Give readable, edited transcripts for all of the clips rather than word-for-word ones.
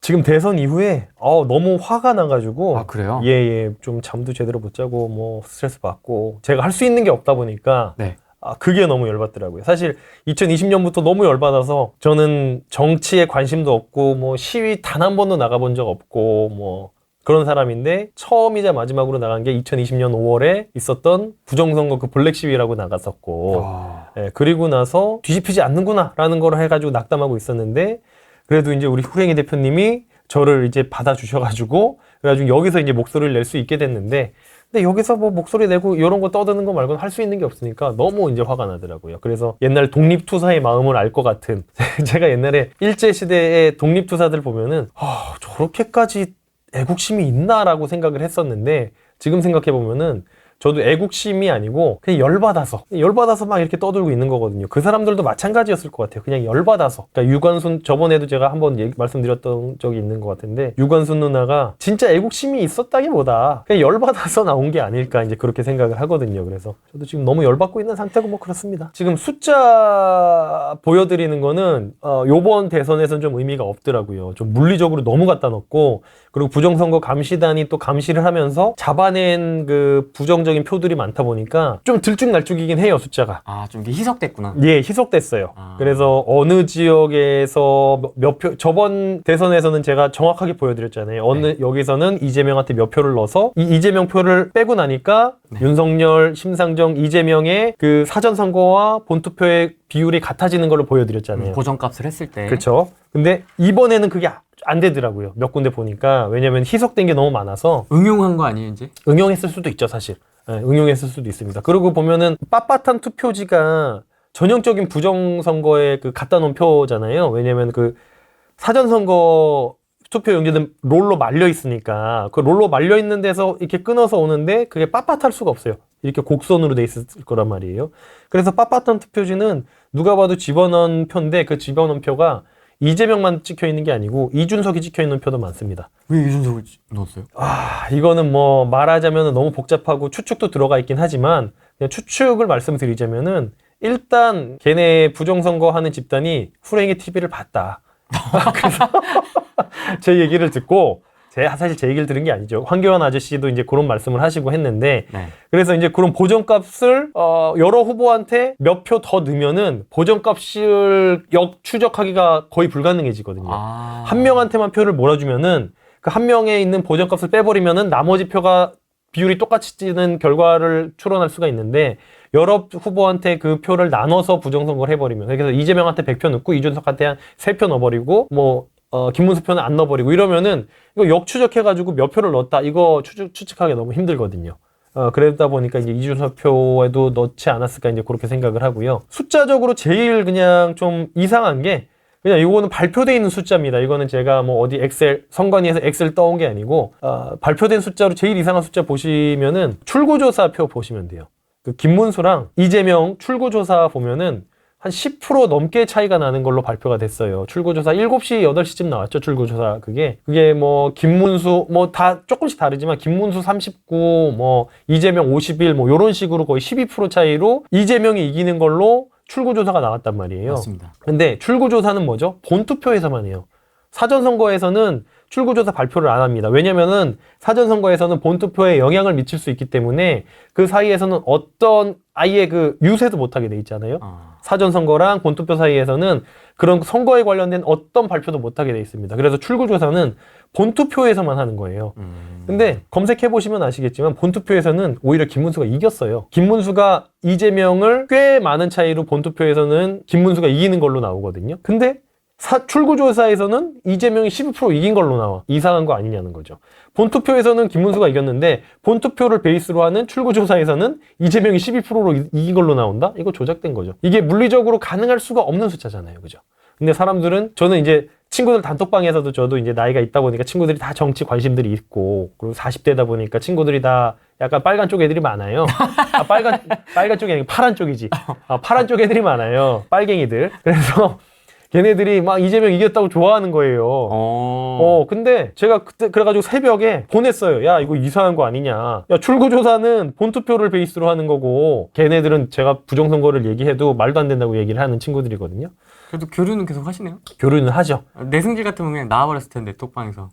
지금 대선 이후에 너무 화가 나가지고. 아, 그래요? 예. 좀 잠도 제대로 못 자고 뭐 스트레스 받고 제가 할 수 있는 게 없다 보니까 네. 그게 너무 열받더라고요. 사실 2020년부터 너무 열받아서 저는 정치에 관심도 없고 뭐 시위 단 한 번도 나가본 적 없고 뭐 그런 사람인데 처음이자 마지막으로 나간 게 2020년 5월에 있었던 부정선거 그 블랙 시위라고 나갔었고 예, 그리고 나서 뒤집히지 않는구나 라는 걸 해가지고 낙담하고 있었는데 그래도 이제 우리 후랭이 대표님이 저를 이제 받아주셔가지고 그래가지고 여기서 이제 목소리를 낼 수 있게 됐는데 근데 여기서 뭐 목소리 내고 이런 거 떠드는 거 말고는 할 수 있는 게 없으니까 너무 이제 화가 나더라고요. 그래서 옛날 독립투사의 마음을 알 것 같은 제가 옛날에 일제시대의 독립투사들 보면은 저렇게까지 애국심이 있나라고 생각을 했었는데 지금 생각해보면은 저도 애국심이 아니고 그냥 열받아서 막 이렇게 떠들고 있는 거거든요. 그 사람들도 마찬가지였을 것 같아요. 그냥 열받아서. 그러니까 유관순 저번에도 제가 한번 말씀드렸던 적이 있는 것 같은데 유관순 누나가 진짜 애국심이 있었다기보다 그냥 열받아서 나온 게 아닐까 이제 그렇게 생각을 하거든요. 그래서 저도 지금 너무 열받고 있는 상태고 뭐 그렇습니다. 지금 숫자 보여드리는 거는 요번 대선에서는 좀 의미가 없더라고요. 좀 물리적으로 너무 갖다 놓고 그리고 부정선거 감시단이 또 감시를 하면서 잡아낸 그 부정적인 표들이 많다 보니까 좀 들쭉날쭉이긴 해요, 숫자가. 좀 이게 희석됐구나. 예, 희석됐어요. 그래서 어느 지역에서 몇 표, 저번 대선에서는 제가 정확하게 보여드렸잖아요. 여기서는 이재명한테 몇 표를 넣어서 이 이재명 표를 빼고 나니까 윤석열, 심상정, 이재명의 그 사전선거와 본투표의 비율이 같아지는 걸로 보여드렸잖아요. 고정값을 했을 때. 그렇죠. 근데 이번에는 그게 안 되더라고요. 몇 군데 보니까. 왜냐면 희석된 게 너무 많아서. 응용한 거 아니에요, 이제? 응용했을 수도 있죠, 사실. 네, 응용했을 수도 있습니다. 그리고 보면은 빳빳한 투표지가 전형적인 부정선거에 그 갖다 놓은 표잖아요. 왜냐면 그 사전선거 투표 용지는 롤로 말려 있으니까 그 롤로 말려 있는 데서 이렇게 끊어서 오는데 그게 빳빳할 수가 없어요. 이렇게 곡선으로 돼 있을 거란 말이에요. 그래서 빳빳한 투표지는 누가 봐도 집어넣은 표인데 그 집어넣은 표가 이재명만 찍혀 있는 게 아니고 이준석이 찍혀 있는 표도 많습니다. 왜 이준석을 넣었어요? 이거는 뭐 말하자면 너무 복잡하고 추측도 들어가 있긴 하지만 그냥 추측을 말씀드리자면은 일단 걔네 부정선거 하는 집단이 후랭이 TV를 봤다. 그래서 제 얘기를 듣고 사실 제 얘기를 들은 게 아니죠. 황교안 아저씨도 이제 그런 말씀을 하시고 했는데 그래서 이제 그런 보정값을 여러 후보한테 몇 표 더 넣으면은 보정값을 역추적하기가 거의 불가능해지거든요. 한 명한테만 표를 몰아주면은 그 한 명에 있는 보정값을 빼버리면은 나머지 표가 비율이 똑같이 찌는 결과를 추론할 수가 있는데 여러 후보한테 그 표를 나눠서 부정선거를 해버리면 그래서 이재명한테 100표 넣고 이준석한테 한 3표 넣어버리고 뭐 김문수 표는 안 넣어버리고 이러면은 이거 역추적해가지고 몇 표를 넣었다 이거 추측하기 너무 힘들거든요. 그러다 보니까 이제 이준석 표에도 넣지 않았을까 이제 그렇게 생각을 하고요. 숫자적으로 제일 그냥 좀 이상한 게 그냥 이거는 발표되어 있는 숫자입니다. 이거는 제가 뭐 어디 엑셀 선관위에서 엑셀 떠온 게 아니고 발표된 숫자로 제일 이상한 숫자 보시면은 출구조사 표 보시면 돼요. 그 김문수랑 이재명 출구조사 보면은 한 10% 넘게 차이가 나는 걸로 발표가 됐어요. 출구조사 7시, 8시쯤 나왔죠. 출구조사 그게 뭐 김문수 뭐 다 조금씩 다르지만 김문수 39, 뭐 이재명 51 뭐 요런 식으로 거의 12% 차이로 이재명이 이기는 걸로 출구조사가 나왔단 말이에요. 맞습니다. 근데 출구조사는 뭐죠? 본투표에서만 해요. 사전선거에서는 출구조사 발표를 안 합니다. 왜냐면은 사전선거에서는 본투표에 영향을 미칠 수 있기 때문에 그 사이에서는 어떤 아예 그 유세도 못하게 돼 있잖아요. 사전선거랑 본투표 사이에서는 그런 선거에 관련된 어떤 발표도 못하게 돼 있습니다. 그래서 출구조사는 본투표에서만 하는 거예요. 근데 검색해보시면 아시겠지만 본투표에서는 오히려 김문수가 이겼어요. 김문수가 이재명을 꽤 많은 차이로 본투표에서는 김문수가 이기는 걸로 나오거든요. 근데 출구조사에서는 이재명이 12% 이긴 걸로 나와. 이상한 거 아니냐는 거죠. 본투표에서는 김문수가 이겼는데 본투표를 베이스로 하는 출구조사에서는 이재명이 12%로 이긴 걸로 나온다? 이거 조작된 거죠. 이게 물리적으로 가능할 수가 없는 숫자잖아요. 그죠? 근데 사람들은 저는 이제 친구들 단톡방에서도 저도 이제 나이가 있다 보니까 친구들이 다 정치 관심들이 있고 그리고 40대다 보니까 친구들이 다 약간 빨간 쪽 애들이 많아요. 빨간 쪽이 아니고 파란 쪽이지. 파란 쪽 애들이 많아요. 빨갱이들. 그래서 걔네들이 막 이재명 이겼다고 좋아하는 거예요. 근데 제가 그때 그래가지고 새벽에 보냈어요. 야, 이거 이상한 거 아니냐. 야, 출구조사는 본투표를 베이스로 하는 거고 걔네들은 제가 부정선거를 얘기해도 말도 안 된다고 얘기를 하는 친구들이거든요. 그래도 교류는 계속 하시네요. 교류는 하죠. 내 승질 같으면 그냥 나와버렸을 텐데 톡방에서.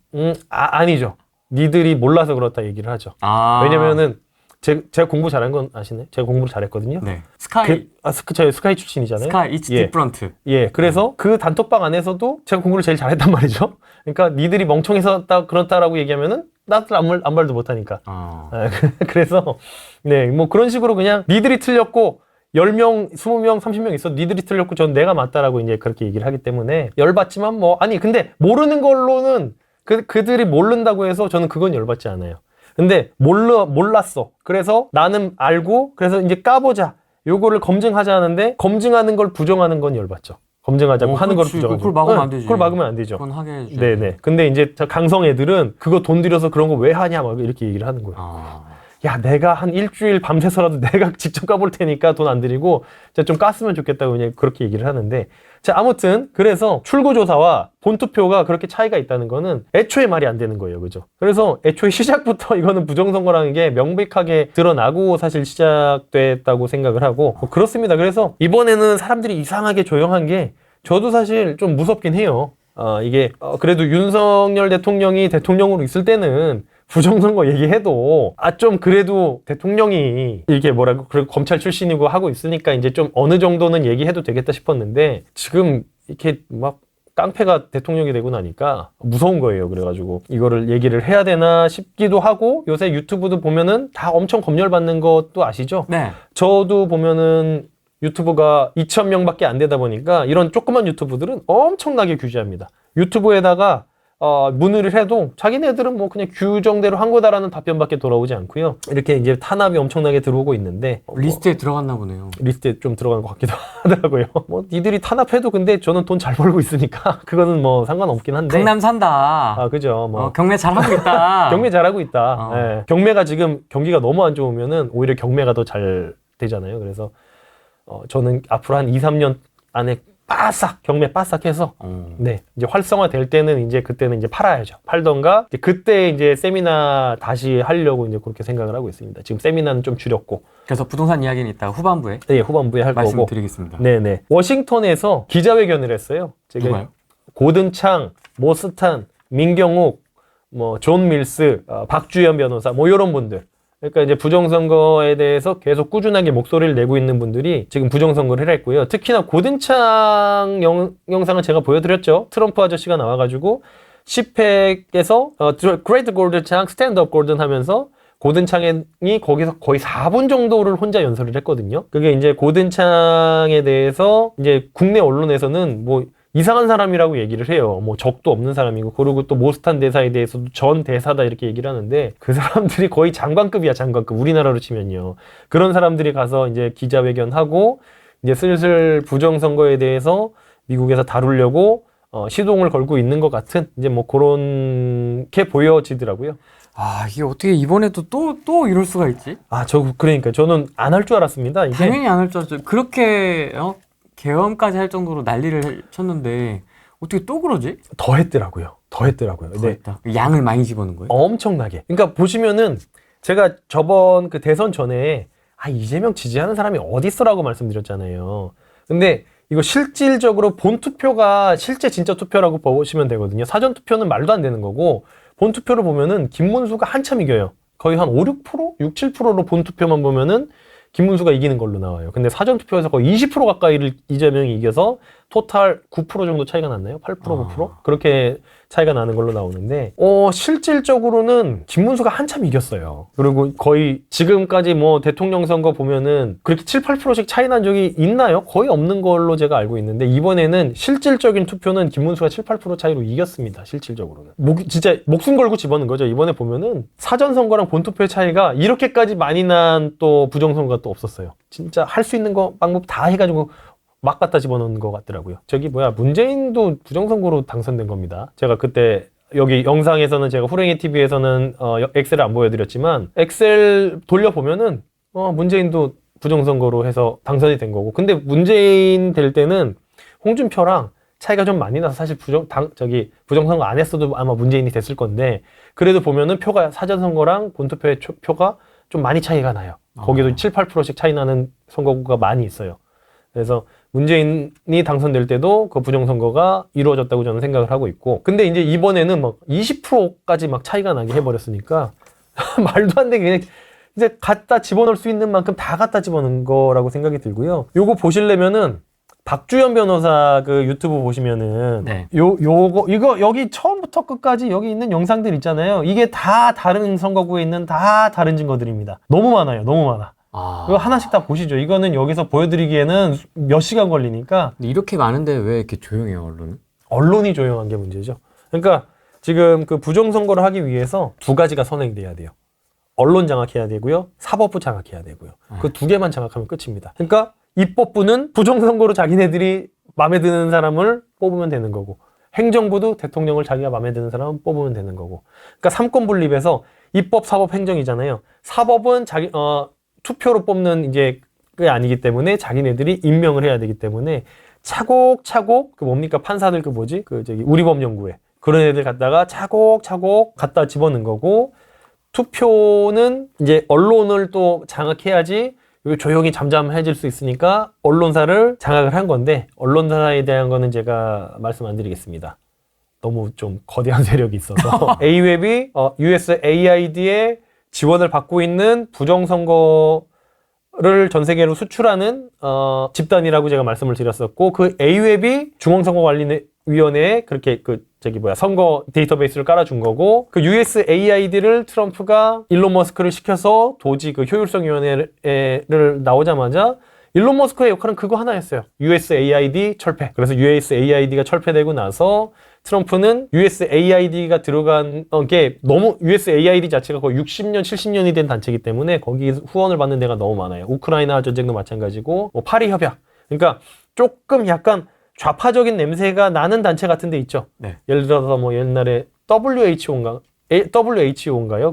아니죠. 니들이 몰라서 그렇다 얘기를 하죠. 아. 왜냐면은 제가 공부 잘한 건 아시네? 제가 공부를 잘했거든요. 네. 스카이. 저희 스카이 출신이잖아요. 스카이 it's 예. different. 예, 그래서 그 단톡방 안에서도 제가 공부를 제일 잘했단 말이죠. 그러니까 니들이 멍청해서 그렇다라고 얘기하면은 나들 아무 말도 못하니까. 그래서 네, 뭐 그런 식으로 그냥 니들이 틀렸고 10명, 20명, 30명 있어 니들이 틀렸고 전 내가 맞다라고 이제 그렇게 얘기를 하기 때문에 열받지만 뭐 아니 근데 모르는 걸로는 그들이 모른다고 해서 저는 그건 열받지 않아요. 근데 몰랐어. 그래서 나는 알고 그래서 이제 까보자. 요거를 검증하자 하는데 검증하는 걸 부정하는 건 열받죠. 검증하자고 하는 걸 부정하죠. 그걸 막으면 안 되지. 그걸 막으면 안 되죠. 그건 하게 해주죠. 네네. 근데 이제 강성 애들은 그거 돈 들여서 그런 거 왜 하냐 막 이렇게 얘기를 하는 거예요. 야, 내가 한 일주일 밤새서라도 내가 직접 까볼 테니까 돈 안 들이고 좀 깠으면 좋겠다고 그냥 그렇게 얘기를 하는데 자, 아무튼 그래서 출구조사와 본투표가 그렇게 차이가 있다는 거는 애초에 말이 안 되는 거예요. 그죠? 그래서 애초에 시작부터 이거는 부정선거라는 게 명백하게 드러나고 사실 시작됐다고 생각을 하고 뭐 그렇습니다. 그래서 이번에는 사람들이 이상하게 조용한 게 저도 사실 좀 무섭긴 해요. 이게 그래도 윤석열 대통령이 대통령으로 있을 때는 부정선거 얘기해도 좀 그래도 대통령이 이게 뭐라고 그리고 검찰 출신이고 하고 있으니까 이제 좀 어느 정도는 얘기해도 되겠다 싶었는데 지금 이렇게 막 깡패가 대통령이 되고 나니까 무서운 거예요. 그래가지고 이거를 얘기를 해야 되나 싶기도 하고 요새 유튜브도 보면은 다 엄청 검열받는 것도 아시죠? 네. 저도 보면은 유튜브가 2,000명밖에 안 되다 보니까 이런 조그만 유튜브들은 엄청나게 규제합니다. 유튜브에다가 문의를 해도 자기네들은 뭐 그냥 규정대로 한 거다라는 답변밖에 돌아오지 않고요. 이렇게 이제 탄압이 엄청나게 들어오고 있는데 리스트에 들어갔나 보네요. 리스트에 좀 들어간 것 같기도 하더라고요. 뭐 니들이 탄압해도 근데 저는 돈 잘 벌고 있으니까 그거는 뭐 상관없긴 한데. 강남 산다. 그죠. 뭐 경매 잘하고 있다. 경매 잘하고 있다. 예. 경매가 지금 경기가 너무 안 좋으면은 오히려 경매가 더 잘 되잖아요. 그래서 저는 앞으로 한 2, 3년 안에 빠싹 경매 빠싹 해서 네 이제 활성화 될 때는 이제 그때는 이제 팔아야죠. 팔던가 이제 그때 이제 세미나 다시 하려고 이제 그렇게 생각을 하고 있습니다. 지금 세미나는 좀 줄였고 그래서 부동산 이야기는 이따 후반부에 네 후반부에 할 거고 말씀드리겠습니다. 네네 워싱턴에서 기자회견을 했어요. 누가요? 고든창, 모스탄, 민경욱, 뭐 존 밀스, 박주현 변호사 뭐 이런 분들. 그러니까 이제 부정선거에 대해서 계속 꾸준하게 목소리를 내고 있는 분들이 지금 부정선거를 했고요. 특히나 고든창 영상을 제가 보여드렸죠. 트럼프 아저씨가 나와가지고 10팩에서 Great Golden창, Stand Up Golden 하면서 고든창이 거기서 거의 4분 정도를 혼자 연설을 했거든요. 그게 이제 고든창에 대해서 이제 국내 언론에서는 뭐 이상한 사람이라고 얘기를 해요. 뭐 적도 없는 사람이고 그리고 또 모스탄 대사에 대해서도 전 대사다 이렇게 얘기를 하는데 그 사람들이 거의 장관급이야. 장관급. 우리나라로 치면요. 그런 사람들이 가서 이제 기자회견하고 이제 슬슬 부정선거에 대해서 미국에서 다루려고 시동을 걸고 있는 것 같은 이제 뭐 그렇게 보여지더라고요. 이게 어떻게 이번에도 또 이럴 수가 있지? 그러니까 저는 안 할 줄 알았습니다. 이게 당연히 안 할 줄 알았죠. 그렇게 계엄까지 할 정도로 난리를 쳤는데 어떻게 또 그러지? 더 했더라고요. 네. 양을 많이 집어넣은 거예요? 엄청나게. 그러니까 보시면은 제가 저번 그 대선 전에 이재명 지지하는 사람이 어디 있어라고 말씀드렸잖아요. 근데 이거 실질적으로 본투표가 실제 진짜 투표라고 보시면 되거든요. 사전투표는 말도 안 되는 거고 본투표를 보면은 김문수가 한참 이겨요. 거의 한 5, 6%? 6, 7%로 본투표만 보면은 김문수가 이기는 걸로 나와요. 근데 사전투표에서 거의 20% 가까이를 이재명이 이겨서 토탈 9% 정도 차이가 났나요? 8%, 9%? 그렇게 차이가 나는 걸로 나오는데 실질적으로는 김문수가 한참 이겼어요. 그리고 거의 지금까지 뭐 대통령 선거 보면은 그렇게 7, 8%씩 차이 난 적이 있나요? 거의 없는 걸로 제가 알고 있는데 이번에는 실질적인 투표는 김문수가 7, 8% 차이로 이겼습니다. 실질적으로는. 진짜 목숨 걸고 집어넣은 거죠. 이번에 보면은 사전선거랑 본투표의 차이가 이렇게까지 많이 난 또 부정선거가 또 없었어요. 진짜 할 수 있는 거 방법 다 해가지고 막 갖다 집어넣은 것 같더라고요. 문재인도 부정선거로 당선된 겁니다. 제가 그때 여기 영상에서는 제가 후랭이 TV에서는 엑셀을 안 보여드렸지만 엑셀 돌려보면은 문재인도 부정선거로 해서 당선이 된 거고 근데 문재인 될 때는 홍준표랑 차이가 좀 많이 나서 사실 부정선거 안 했어도 아마 문재인이 됐을 건데 그래도 보면은 표가 사전선거랑 본투표의 표가 좀 많이 차이가 나요. 거기도 7, 8%씩 차이 나는 선거구가 많이 있어요. 그래서 문재인이 당선될 때도 그 부정선거가 이루어졌다고 저는 생각을 하고 있고, 근데 이제 이번에는 막 20%까지 막 차이가 나게 해버렸으니까 말도 안 되게 그냥 이제 갖다 집어넣을 수 있는 만큼 다 갖다 집어넣은 거라고 생각이 들고요. 요거 보시려면은 박주연 변호사 그 유튜브 보시면은 네. 이거 여기 처음부터 끝까지 여기 있는 영상들 있잖아요. 이게 다 다른 선거구에 있는 다 다른 증거들입니다. 너무 많아요. 너무 많아. 이거 하나씩 다 보시죠. 이거는 여기서 보여드리기에는 몇 시간 걸리니까. 근데 이렇게 많은데 왜 이렇게 조용해요, 언론은? 언론이 조용한 게 문제죠. 그러니까 지금 그 부정선거를 하기 위해서 두 가지가 선행이 돼야 돼요. 언론 장악해야 되고요. 사법부 장악해야 되고요. 그 두 개만 장악하면 끝입니다. 그러니까 입법부는 부정선거로 자기네들이 마음에 드는 사람을 뽑으면 되는 거고, 행정부도 대통령을 자기가 마음에 드는 사람을 뽑으면 되는 거고. 그러니까 삼권 분립에서 입법, 사법, 행정이잖아요. 사법은 투표로 뽑는 이제 게 아니기 때문에 자기네들이 임명을 해야 되기 때문에 차곡차곡 그 뭡니까 판사들 그 뭐지 그 저기 우리법연구회 그런 애들 갖다가 차곡차곡 갖다 집어넣은 거고, 투표는 이제 언론을 또 장악해야지 조용히 잠잠해질 수 있으니까 언론사를 장악을 한 건데, 언론사에 대한 거는 제가 말씀 안 드리겠습니다. 너무 좀 거대한 세력이 있어서 A웹이 USAID의 지원을 받고 있는 부정선거를 전 세계로 수출하는 집단이라고 제가 말씀을 드렸었고, 그 A웹이 중앙선거관리위원회에 그렇게 선거 데이터베이스를 깔아준 거고, 그 USAID를 트럼프가 일론 머스크를 시켜서 도지 그 효율성위원회를 나오자마자 일론 머스크의 역할은 그거 하나였어요. USAID 철폐. 그래서 USAID가 철폐되고 나서 트럼프는 USAID가 들어간 게 너무 USAID 자체가 거의 60년, 70년이 된 단체이기 때문에 거기 후원을 받는 데가 너무 많아요. 우크라이나 전쟁도 마찬가지고, 뭐 파리 협약. 그러니까 조금 약간 좌파적인 냄새가 나는 단체 같은 데 있죠. 네. 예를 들어서 뭐 옛날에 WHO인가요?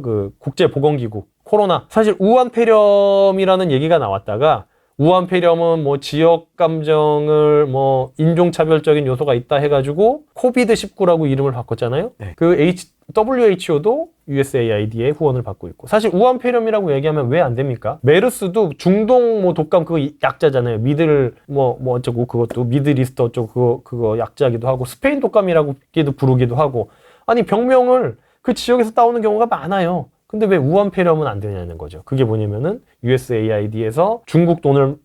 그 국제보건기구. 코로나. 사실 우한폐렴이라는 얘기가 나왔다가, 우한폐렴은 뭐 지역 감정을 뭐 인종차별적인 요소가 있다 해가지고 코비드19라고 이름을 바꿨잖아요. 네. 그 WHO도 USAID의 후원을 받고 있고, 사실 우한폐렴이라고 얘기하면 왜 안 됩니까? 메르스도 중동 뭐 독감 그거 약자잖아요. 미들 뭐 어쩌고 그것도 미드리스트 어쩌고 그거 약자기도 하고, 스페인 독감이라고 부르기도 하고, 아니 병명을 그 지역에서 따오는 경우가 많아요. 근데 왜 우한폐렴은 안 되냐는 거죠. 그게 뭐냐면은 USAID에서 중국 돈으로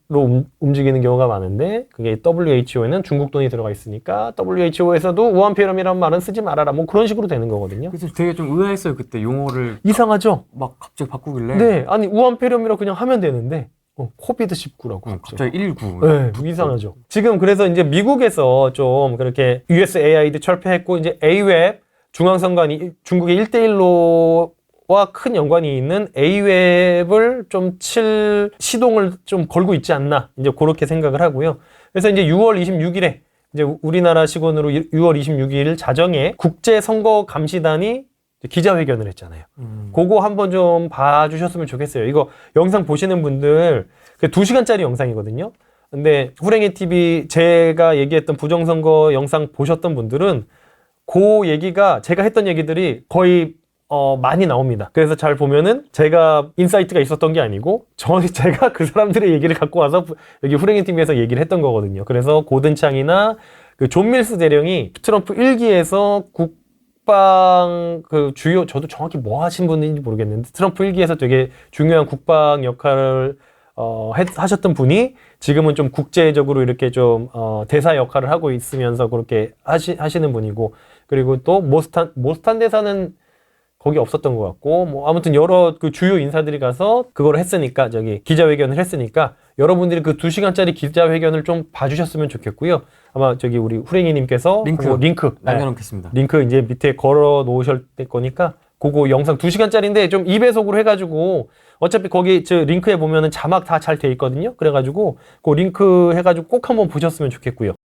움직이는 경우가 많은데, 그게 WHO에는 중국 돈이 들어가 있으니까 WHO에서도 우한폐렴이라는 말은 쓰지 말아라. 뭐 그런 식으로 되는 거거든요. 그래서 되게 좀 의아했어요, 그때 용어를 이상하죠? 막 갑자기 바꾸길래. 네, 아니 우한폐렴이라고 그냥 하면 되는데 코비드19라고 갑자기 19. 네, 이상하죠. 지금 그래서 이제 미국에서 좀 그렇게 USAID 철폐했고, 이제 A웹 중앙선관위 중국의 1대1로 와 큰 연관이 있는 A웹을 좀 시동을 좀 걸고 있지 않나, 이제 그렇게 생각을 하고요. 그래서 이제 6월 26일에 이제 우리나라 시간으로 6월 26일 자정에 국제선거감시단이 기자회견을 했잖아요. 그거 한번 좀 봐주셨으면 좋겠어요. 이거 영상 보시는 분들 2시간짜리 영상이거든요. 근데 후랭이 TV 제가 얘기했던 부정선거 영상 보셨던 분들은 그 얘기가 제가 했던 얘기들이 거의 많이 나옵니다. 그래서 잘 보면은 제가 인사이트가 있었던 게 아니고 제가 그 사람들의 얘기를 갖고 와서 여기 후랭이 TV에서 얘기를 했던 거거든요. 그래서 고든창이나 그 존 밀스 대령이 트럼프 1기에서 국방 저도 정확히 뭐 하신 분인지 모르겠는데 트럼프 1기에서 되게 중요한 국방 역할을 하셨던 분이 지금은 좀 국제적으로 이렇게 좀 대사 역할을 하고 있으면서 그렇게 하시는 분이고, 그리고 또 모스탄 대사는 거기 없었던 것 같고, 뭐 아무튼 여러 그 주요 인사들이 가서 그걸 했으니까, 기자회견을 했으니까 여러분들이 그 2시간짜리 기자회견을 좀 봐주셨으면 좋겠고요. 아마 우리 후랭이님께서 링크 남겨놓겠습니다. 링크 이제 밑에 걸어 놓으실 거니까 그거 영상 2시간짜리인데 좀 2배속으로 해가지고, 어차피 거기 링크에 보면은 자막 다 잘 돼 있거든요. 그래가지고 그 링크 해가지고 꼭 한번 보셨으면 좋겠고요.